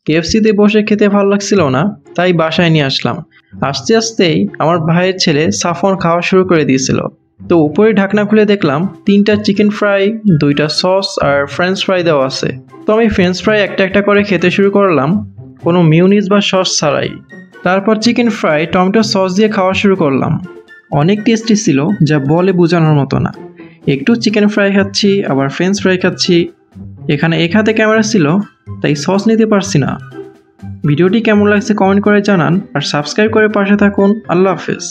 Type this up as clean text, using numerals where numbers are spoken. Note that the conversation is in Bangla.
কেএফসিতে বসে খেতে ভালো লাগছিল না, তাই বাসায় নিয়ে আসলাম। আস্তে আস্তেই আমার ভাইয়ের ছেলে সাফন খাওয়া শুরু করে দিয়েছিল। তো উপরে ঢাকনা খুলে দেখলাম 3টা চিকেন ফ্রাই, 2টা সস আর ফ্রেঞ্চ ফ্রাই দেওয়া আছে। তো আমি ফ্রেঞ্চ ফ্রাই একটা একটা করে খেতে শুরু করলাম, কোনো মিউনিস বা সস ছাড়াই। তারপর চিকেন ফ্রাই টমেটো সস দিয়ে খাওয়া শুরু করলাম। অনেক টেস্টি ছিল, যা বলে বোঝানোর মতো না। একটু চিকেন ফ্রাই খাচ্ছি, আবার ফ্রেঞ্চ ফ্রাই খাচ্ছি। এখানে এক হাতে ক্যামেরা ছিল, তাই সস নিতে পারছি না। ভিডিওটি কেমন লাগছে কমেন্ট করে জানান, আর সাবস্ক্রাইব করে পাশে থাকুন। আল্লাহ হাফেজ।